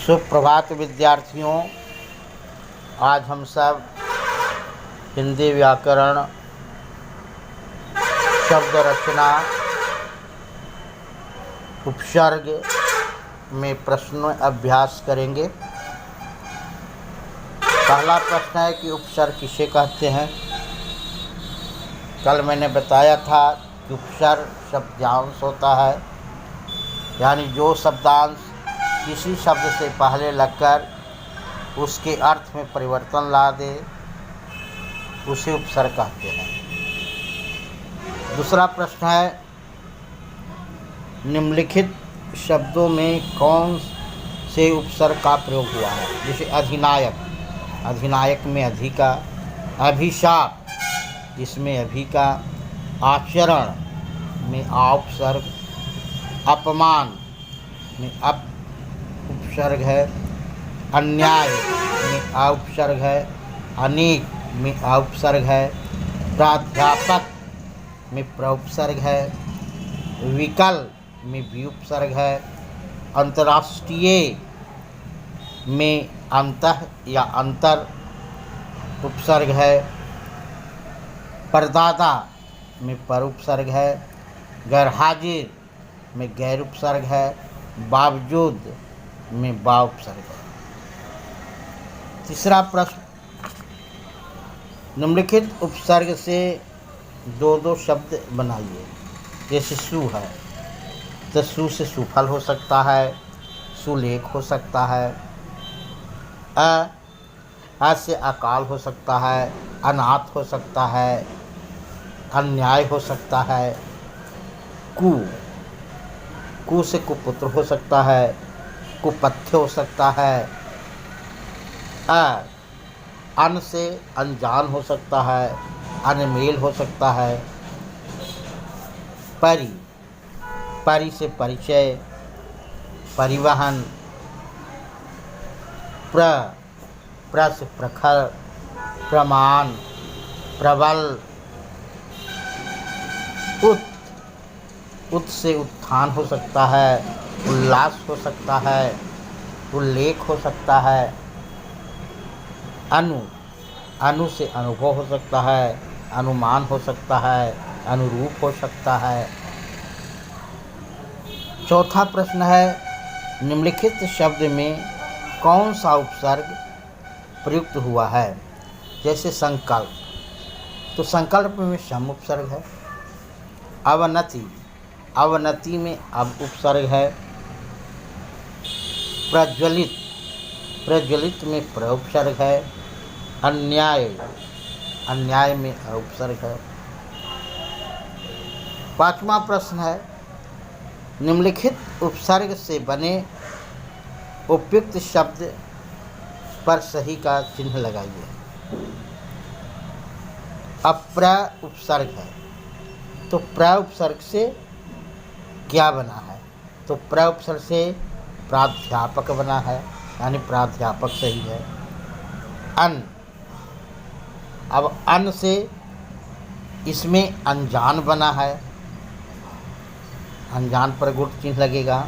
सुप्रभात विद्यार्थियों। आज हम सब हिंदी व्याकरण, शब्द रचना, उपसर्ग में प्रश्न अभ्यास करेंगे। पहला प्रश्न है कि उपसर्ग किसे कहते हैं। कल मैंने बताया था कि उपसर्ग शब्दांश होता है, यानी जो शब्दांश किसी शब्द से पहले लगकर उसके अर्थ में परिवर्तन ला दे उसे उपसर्ग कहते हैं। दूसरा प्रश्न है, निम्नलिखित शब्दों में कौन से उपसर्ग का प्रयोग हुआ है। जैसे अधिनायक, अधिनायक में अधि का, अभिशाप जिसमें अभि का, आचरण में आ उपसर्ग, अपमान में अप उपसर्ग है, अन्याय में आ उपसर्ग है, अनेक में आ उपसर्ग है, प्राध्यापक में प्र उपसर्ग है, विकल में वि उपसर्ग है, अंतर्राष्ट्रीय में अंतः या अंतर उपसर्ग है, परदादा में पर उपसर्ग है, गैरहाजिर में गैर उपसर्ग है, बावजूद में बा उपसर्ग है। तीसरा प्रश्न, निम्नलिखित उपसर्ग से दो दो शब्द बनाइए। जैसे सु है तो सु से सुफल हो सकता है, सुलेख हो सकता है, अ से अकाल हो सकता है, अनाथ हो सकता है, अन्याय हो सकता है, कु से कुपुत्र हो सकता है, कुपथ्य हो सकता है, अन से अनजान हो सकता है, अनमेल हो सकता है, परि से परिचय, परिवहन, प्र से प्रखर, प्रमाण, प्रबल, उत से उत्थान हो सकता है, उल्लास हो सकता है, उल्लेख हो सकता है, अनु से अनुभव हो सकता है, अनुमान हो सकता है, अनुरूप हो सकता है। चौथा प्रश्न है, निम्नलिखित शब्द में कौन सा उपसर्ग प्रयुक्त हुआ है। जैसे संकल्प, तो संकल्प में सम उपसर्ग है। अवनति, अवनति में अब उपसर्ग है। प्रज्वलित, प्रज्वलित में प्र उपसर्ग है। अन्याय, अन्याय में अ उपसर्ग है। पांचवा प्रश्न है, निम्नलिखित उपसर्ग से बने उपयुक्त शब्द पर सही का चिन्ह लगाइए। अब प्र उपसर्ग है तो प्र उपसर्ग से क्या बना है, तो प्र उपसर्ग से प्राध्यापक बना है, यानी प्राध्यापक सही है। अन, अब अन से इसमें अनजान बना है, अनजान पर गुण चिन्ह लगेगा।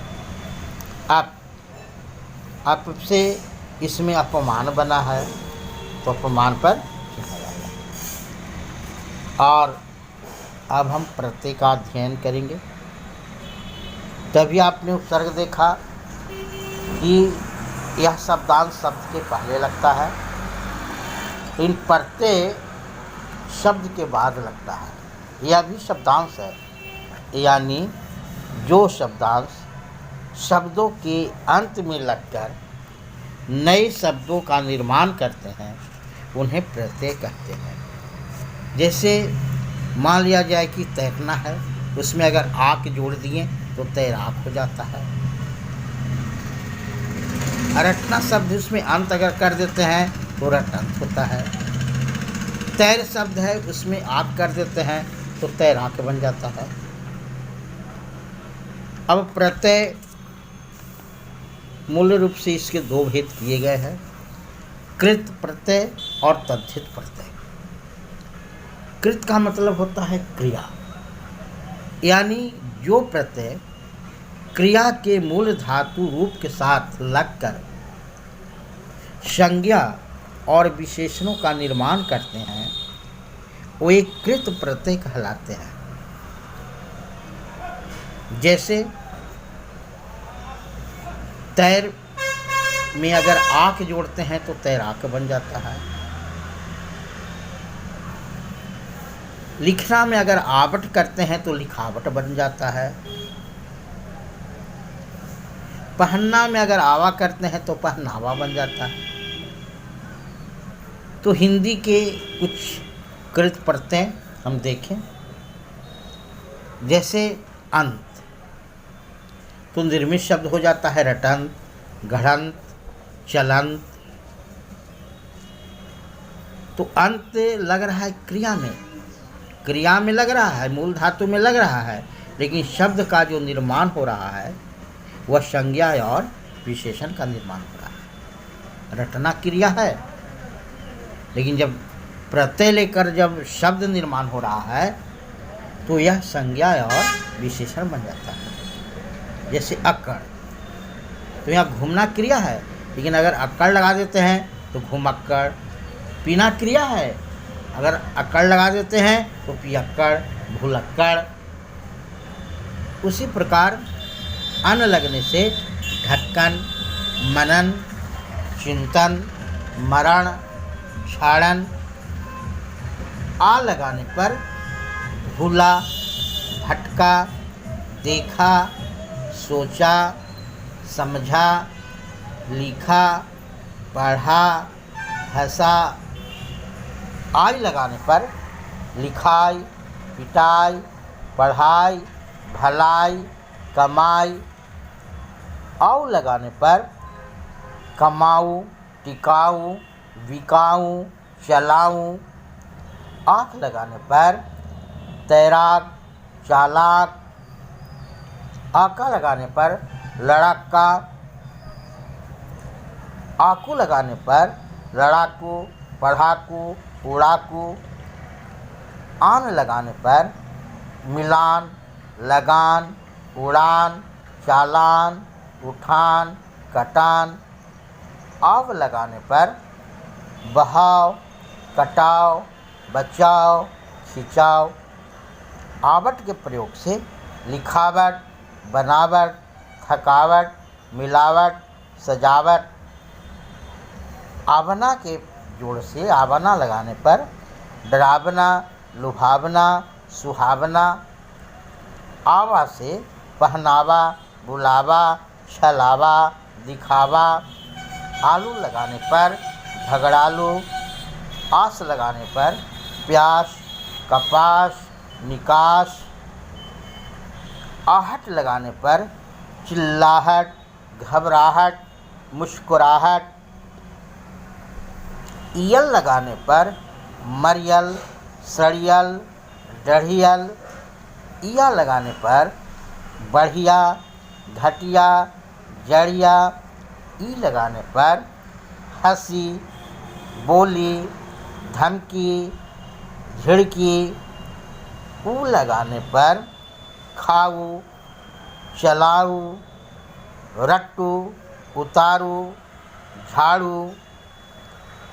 अप से इसमें अपमान बना है तो अपमान पर चिन्ह लगेगा। और अब हम प्रत्यय का अध्ययन करेंगे। तभी आपने उपसर्ग देखा कि यह शब्दांश शब्द के पहले लगता है, इन प्रत्यय शब्द के बाद लगता है। यह भी शब्दांश है, यानी जो शब्दांश शब्दों के अंत में लगकर नए शब्दों का निर्माण करते हैं उन्हें प्रत्यय कहते हैं। जैसे मान लिया जाए कि तैरना है, उसमें अगर आक जोड़ दिए तो तैराक हो जाता है। रटना शब्द उसमें अंत अगर कर देते हैं तो रटंत होता है। तैर शब्द है, उसमें आक कर देते हैं तो तैराक बन जाता है। अब प्रत्यय मूल रूप से इसके दो भेद किए गए हैं, कृत प्रत्यय और तद्धित प्रत्यय। कृत का मतलब होता है क्रिया, यानी जो प्रत्यय क्रिया के मूल धातु रूप के साथ लगकर संज्ञा और विशेषणों का निर्माण करते हैं, वो एक कृत प्रत्यय कहलाते हैं। जैसे तैर में अगर आक जोड़ते हैं तो तैराक बन जाता है। लिखना में अगर आवट करते हैं तो लिखावट बन जाता है। पहनना में अगर आवा करते हैं तो पहनावा बन जाता है। तो हिंदी के कुछ कृत प्रत्यय हम देखें, जैसे अंत, तो निर्मित शब्द हो जाता है रटंत, घड़ंत, चलंत। तो अंत लग रहा है क्रिया में लग रहा है, मूल धातु में लग रहा है, लेकिन शब्द का जो निर्माण हो रहा है वह संज्ञा और विशेषण का निर्माण हो रहा है। रटना क्रिया है, लेकिन जब प्रत्यय लेकर जब शब्द निर्माण हो रहा है तो यह संज्ञा और विशेषण बन जाता है। जैसे अक्कड़, तो यहाँ घूमना क्रिया है, लेकिन अगर अक्कड़ लगा देते हैं तो घुमक्कड़। पीना क्रिया है, अगर अक्कड़ लगा देते हैं तो पियक्कड़, भुलक्कड़। उसी प्रकार अन लगने से ढक्कन, मनन, चिंतन, मरण, छाड़न। आ लगाने पर भूला, भटका, देखा, सोचा, समझा, लिखा, पढ़ा, हंसा। आई लगाने पर लिखाई, पिटाई, पढ़ाई, भलाई, कमाई। औ लगाने पर कमाऊँ, टिकाऊँ, बिकाऊँ, चलाऊँ। आँख लगाने पर तैराक, चालाक। आका लगाने पर लड़ाका। आकू लगाने पर लड़ाकू, पढ़ाकू, उड़ाकू। आन लगाने पर मिलान, लगान, उड़ान, चालान, उठान, कटान। आव लगाने पर बहाव, कटाव, बचाव, खिंचाव। आवट के प्रयोग से लिखावट, बनावट, थकावट, मिलावट, सजावट। आवना के जोड़ से आवना लगाने पर डरावना, लुभावना, सुहावना। आवा से पहनावा, बुलावा, छलावा, दिखावा। आलू लगाने पर झगड़ालू। आस लगाने पर प्यास, कपास, निकास। आहट लगाने पर चिल्लाहट, घबराहट, मुस्कुराहट। ईयल लगाने पर मरियल, सड़ियल, डढ़ियल। इया लगाने पर बढ़िया, घटिया, जड़िया। ई लगाने पर हंसी, बोली, धमकी, झिड़की। ऊ लगाने पर खाऊ, चलाऊ, रट्टू, उतारू, झाड़ू।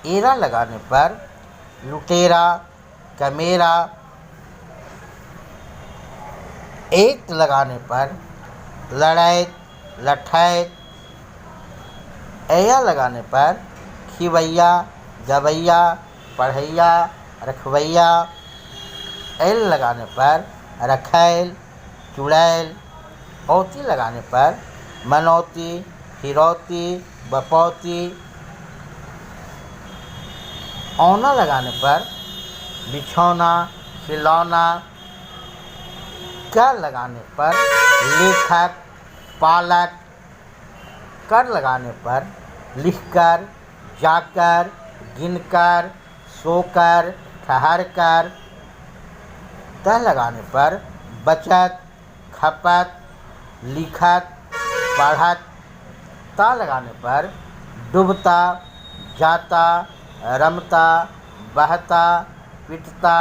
एरा लगाने पर लुटेरा, कमेरा। एक लगाने पर लड़ैत, लठैत। ऐया लगाने पर खिवैया, गवैया, पढ़ैया, रखवैया। ऐल लगाने पर रखैल, चुड़ैल। औती लगाने पर मनौती, हिरौती, बपौती। औना लगाने पर बिछौना, खिलौना। कर लगाने पर लेखक, पालक। कर लगाने पर लिखकर, जाकर, गिनकर, सोकर, ठहरकर। तह लगाने पर बचत, खपत, लिखत, पढ़त। ता लगाने पर डूबता, जाता, रमता, बहता, पिटता,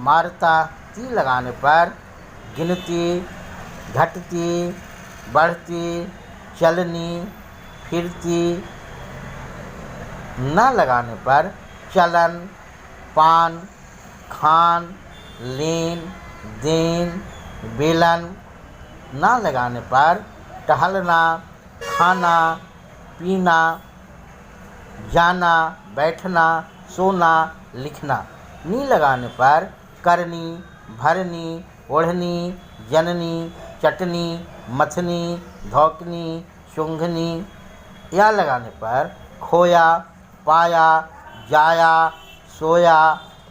मारता। ती लगाने पर गिनती, घटती, बढ़ती, चलनी, फिरती। न लगाने पर चलन, पान, खान, लेन देन, बेलन न लगाने पर टहलना, खाना, पीना, जाना, बैठना, सोना, लिखना। नी लगाने पर करनी, भरनी, ओढ़नी, जननी, चटनी, मथनी, धौकनी, सूंघनी। या लगाने पर खोया, पाया, जाया, सोया,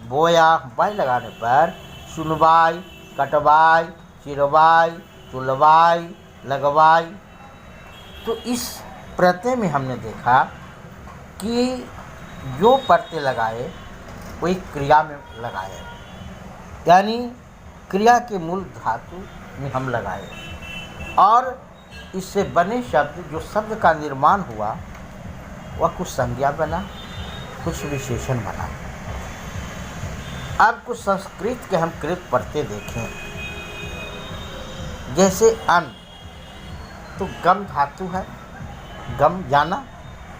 बोया। बाई लगाने पर सुनवाई, कटवाई, चिरवाई, तुलवाई, लगवाई। तो इस प्रत्यय में हमने देखा कि जो प्रत्यय लगाए वही क्रिया में लगाए, यानी क्रिया के मूल धातु में हम लगाए और इससे बने शब्द, जो शब्द का निर्माण हुआ वह कुछ संज्ञा बना, कुछ विशेषण बना। अब कुछ संस्कृत के हम कृत प्रत्यय देखें। जैसे अन, तो गम धातु है, गम जाना,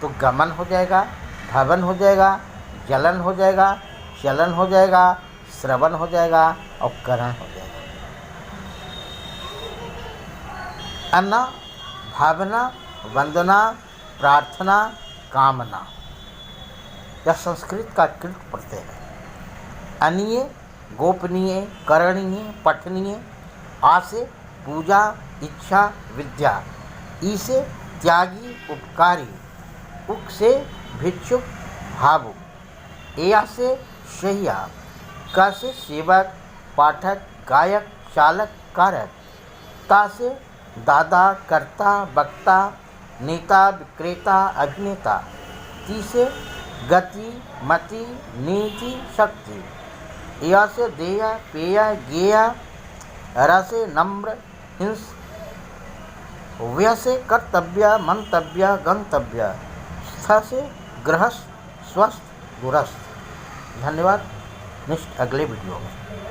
तो गमन हो जाएगा, भवन हो जाएगा, जलन हो जाएगा, चलन हो जाएगा, श्रवण हो जाएगा और करण हो जाएगा। अन्ना, भावना, वंदना, प्रार्थना, कामना। यह संस्कृत का कृत प्रत्यय है। अनीय, गोपनीय, करणीय, पठनीय। आ से पूजा, इच्छा, विद्या। ई से त्यागी, उपकारी। उक से भिक्षुक, भावुक। एया से शैया। क से सेवक, पाठक, गायक, चालक, कारक। ता से दादा, कर्ता, वक्ता, नेता, विक्रेता, अभिनेता। ती से गति, मति, नीति, शक्ति। या से देय, पेय, गेय। र से नम्र, हिंस। व्य से कर्तव्य, मंतव्य, गंतव्य। स्थ से गृहस्थ, स्वस्थ, दूरस्थ। धन्यवाद। नेक्स्ट अगले वीडियो में।